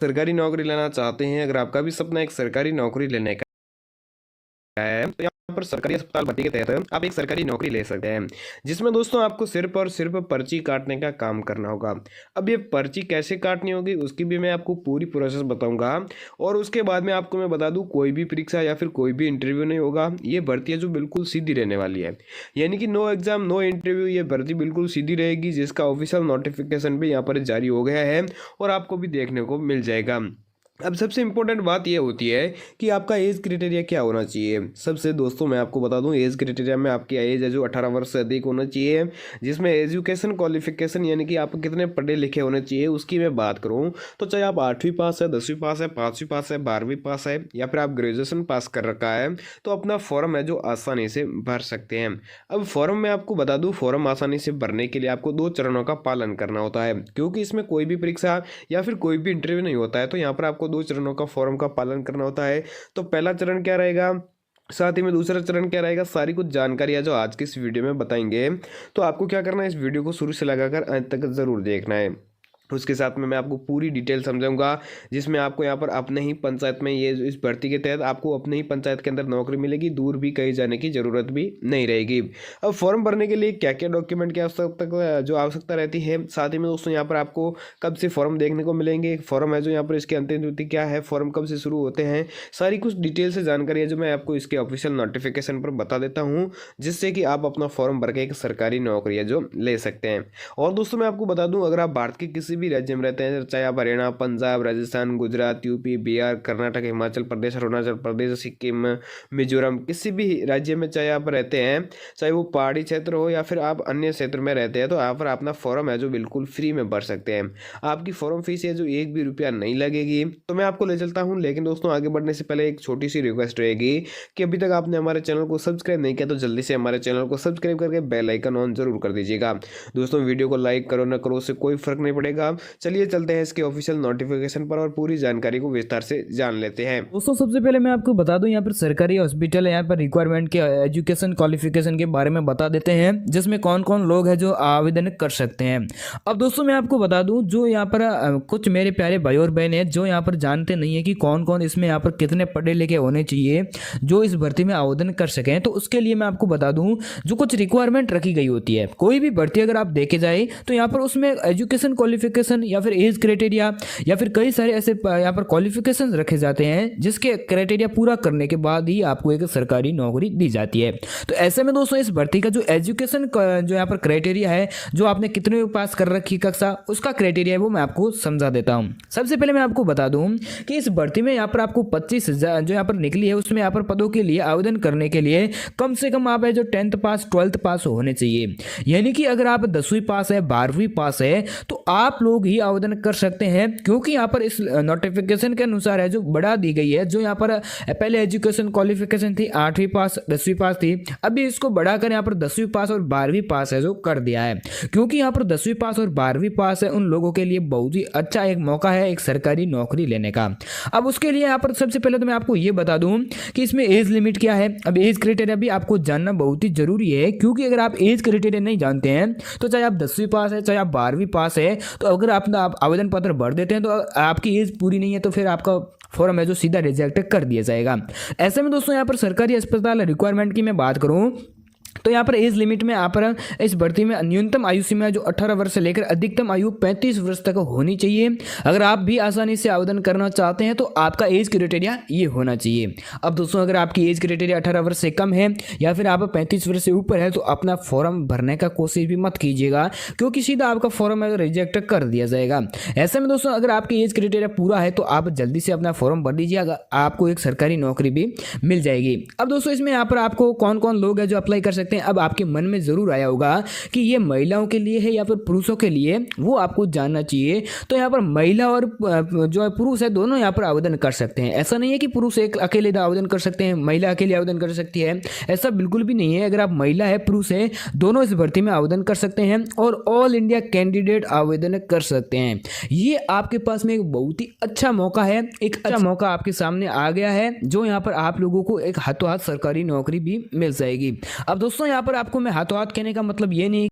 सरकारी नौकरी लेना चाहते हैं, अगर आपका भी सपना एक सरकारी नौकरी लेने का है, तो यहाँ पर सरकारी अस्पताल भर्ती के तहत आप एक सरकारी नौकरी ले सकते हैं, जिसमें दोस्तों आपको सिर्फ और सिर्फ पर्ची काटने का काम करना होगा। अब ये पर्ची कैसे काटनी होगी उसकी भी मैं आपको पूरी प्रोसेस बताऊंगा, और उसके बाद में आपको मैं बता दूं कोई भी परीक्षा या फिर कोई भी इंटरव्यू नहीं होगा। ये भर्ती है जो बिल्कुल सीधी रहने वाली है, यानी कि नो एग्जाम नो इंटरव्यू, ये भर्ती बिल्कुल सीधी रहेगी, जिसका ऑफिशियल नोटिफिकेशन भी यहाँ पर जारी हो गया है और आपको भी देखने को मिल जाएगा। अब सबसे इम्पोर्टेंट बात यह होती है कि आपका एज क्राइटेरिया क्या होना चाहिए। सबसे दोस्तों मैं आपको बता दूं, एज क्राइटेरिया में आपकी एज है जो 18 वर्ष से अधिक होना चाहिए, जिसमें एजुकेशन क्वालिफिकेशन यानी कि आप कितने पढ़े लिखे होने चाहिए उसकी मैं बात करूं तो चाहे आप 8वीं पास है, 10वीं पास है, 5वीं पास है, 12वीं पास है, या फिर आप ग्रेजुएशन पास कर रखा है, तो अपना फॉर्म है जो आसानी से भर सकते हैं। अब फॉर्म में आपको बता दूँ, फॉर्म आसानी से भरने के लिए आपको 2 चरणों का पालन करना होता है, क्योंकि इसमें कोई भी परीक्षा या फिर कोई भी इंटरव्यू नहीं होता है, तो यहाँ पर आपको 2 चरणों का फॉर्म का पालन करना होता है। तो पहला चरण क्या रहेगा, साथ ही में दूसरा चरण क्या रहेगा, सारी कुछ जानकारियां जो आज की इस वीडियो में बताएंगे। तो आपको क्या करना है, इस वीडियो को शुरू से लगाकर अंत तक जरूर देखना है। उसके साथ में मैं आपको पूरी डिटेल समझाऊंगा, जिसमें आपको यहाँ पर अपने ही पंचायत में, ये इस भर्ती के तहत आपको अपने ही पंचायत के अंदर नौकरी मिलेगी, दूर भी कहीं जाने की ज़रूरत भी नहीं रहेगी। अब फॉर्म भरने के लिए क्या क्या डॉक्यूमेंट की आवश्यकता रहती है, साथ ही में दोस्तों यहाँ पर आपको कब से फॉर्म देखने को मिलेंगे, फॉर्म है जो यहाँ पर इसकी अंतिम तिथि क्या है, फॉर्म कब से शुरू होते हैं, सारी कुछ डिटेल से जानकारी है जो मैं आपको इसके ऑफिशियल नोटिफिकेशन पर बता देता हूँ, जिससे कि आप अपना फॉर्म भर के एक सरकारी नौकरी है जो ले सकते हैं। और दोस्तों मैं आपको बता दूँ, अगर आप भारत के किसी भी राज्य में रहते हैं, चाहे आप हरियाणा, पंजाब, राजस्थान, गुजरात, यूपी, बिहार, कर्नाटक, हिमाचल प्रदेश, अरुणाचल प्रदेश, सिक्किम, मिजोरम, किसी भी राज्य में चाहे आप रहते हैं, चाहे वो पहाड़ी क्षेत्र हो या फिर आप अन्य क्षेत्र में रहते हैं, तो यहाँ पर अपना फॉर्म है जो बिल्कुल फ्री में भर सकते हैं। आपकी फॉर्म फीस है जो 1 भी रुपया नहीं लगेगी। तो मैं आपको ले चलता हूँ, लेकिन दोस्तों आगे बढ़ने से पहले एक छोटी सी रिक्वेस्ट रहेगी कि अभी तक आपने हमारे चैनल को सब्सक्राइब नहीं किया तो जल्दी से हमारे चैनल को सब्सक्राइब करके बेल आइकन ऑन जरूर कर दीजिएगा। दोस्तों वीडियो को लाइक करो ना करो उससे कोई फर्क नहीं पड़ेगा। चलिए चलते हैं इसके ऑफिशियल नोटिफिकेशन पर और पूरी जानकारी को विस्तार से जान लेते हैं। दोस्तों सबसे पहले मैं आपको बता दूं, यहाँ पर सरकारी हॉस्पिटल है, यहाँ पर रिक्वायरमेंट के एजुकेशन क्वालिफिकेशन के बारे में बता देते हैं, जिसमें कौन कौन लोग हैं जो आवेदन कर सकते हैं। अब दोस्तों मैं आपको बता दूं, जो यहाँ पर कुछ मेरे प्यारे भाई और बहन हैं जो यहाँ पर जानते नहीं है कि कौन कौन इसमें यहाँ पर कितने पढ़े लिखे होने चाहिए जो इस भर्ती में आवेदन कर सकें, तो उसके लिए मैं आपको बता दूं जो कुछ रिक्वायरमेंट रखी गई होती है। कोई भी भर्ती अगर आप देखे जाए तो यहाँ पर उसमें एजुकेशन क्वालिफिकेशन या फिर एज क्राइटेरिया या फिर कई सारे ऐसे यहाँ पर क्वालिफिकेशन रखे जाते हैं, जिसके क्राइटेरिया पूरा करने के बाद ही आपको एक सरकारी नौकरी दी जाती है। तो ऐसे में दोस्तों इस भर्ती का जो एजुकेशन जो यहाँ पर क्राइटेरिया है, जो आपने कितने पास कर रखी कक्षा, उसका क्राइटेरिया है वो मैं आपको समझा देता हूँ। सबसे पहले मैं आपको बता दूँ कि इस भर्ती में यहाँ पर आपको 25,000 जो यहाँ पर निकली है, उसमें यहाँ पर पदों के लिए आवेदन करने के लिए कम से कम आप है जो 10th पास 12th पास होने चाहिए। यानी कि अगर आप 10वीं पास है, 12वीं पास है, तो आप लोग ही आवेदन कर सकते हैं, क्योंकि यहाँ पर इस नोटिफिकेशन के अनुसार है जो बढ़ा दी गई है। जो यहाँ पर पहले एजुकेशन क्वालिफिकेशन थी 8वीं पास 10वीं पास थी, अभी इसको बढ़ाकर यहाँ पर 10वीं पास और 12वीं पास है जो कर दिया है, क्योंकि यहाँ पर 10वीं पास और 12वीं पास है उन लोगों के लिए बहुत ही अच्छा एक मौका है एक सरकारी नौकरी लेने का। अब उसके लिए यहाँ पर सबसे पहले तो मैं आपको ये बता दूं कि इसमें एज लिमिट क्या है। अब एज क्राइटेरिया भी आपको जानना बहुत ही जरूरी है, क्योंकि अगर आप एज क्राइटेरिया नहीं जानते हैं तो चाहे आप 10वीं पास है चाहे आप 12वीं पास है, तो अगर आप आवेदन पत्र भर देते हैं तो आपकी एज पूरी नहीं है तो फिर आपका फॉर्म है जो सीधा रिजेक्ट कर दिया जाएगा। ऐसे में दोस्तों यहाँ पर सरकारी अस्पताल रिक्वायरमेंट की मैं बात करूँ तो यहाँ पर एज लिमिट में आप इस भर्ती में न्यूनतम आयु सीमा जो 18 वर्ष से लेकर अधिकतम आयु 35 वर्ष तक होनी चाहिए। अगर आप भी आसानी से आवेदन करना चाहते हैं तो आपका एज क्राइटेरिया ये होना चाहिए। अब दोस्तों अगर आपकी एज क्राइटेरिया 18 वर्ष से कम है या फिर आप 35 वर्ष से ऊपर है, तो अपना फॉर्म भरने का कोशिश भी मत कीजिएगा, क्योंकि सीधा आपका फॉर्म है रिजेक्ट कर दिया जाएगा। ऐसे में दोस्तों अगर आपकी एज क्राइटेरिया पूरा है तो आप जल्दी से अपना फॉर्म भर दीजिएगा, आपको एक सरकारी नौकरी भी मिल जाएगी। अब दोस्तों इसमें यहाँ पर आपको कौन कौन लोग हैं जो अप्लाई कर सकते हैं, अब आपके मन में जरूर आया होगा कि ये महिलाओं के लिए है या फिर पुरुषों के लिए, वो आपको जानना चाहिए। तो यहाँ पर महिला और जो पुरुष है दोनों यहाँ पर आवेदन कर सकते हैं। ऐसा नहीं है कि पुरुष एक अकेले आवेदन कर सकते हैं, महिला अकेले आवेदन कर सकती है, ऐसा बिल्कुल भी नहीं है। अगर आप महिला है पुरुष है दोनों इस भर्ती में आवेदन कर सकते हैं और ऑल इंडिया कैंडिडेट आवेदन कर सकते हैं। ये आपके पास में एक बहुत ही अच्छा मौका है, एक अच्छा मौका आपके सामने आ गया है, जो यहाँ पर आप लोगों को एक हाथों हाथ सरकारी नौकरी भी मिल जाएगी। अब दोस्तों यहाँ पर आपको मैं हाथों हाथ कहने का मतलब ये नहीं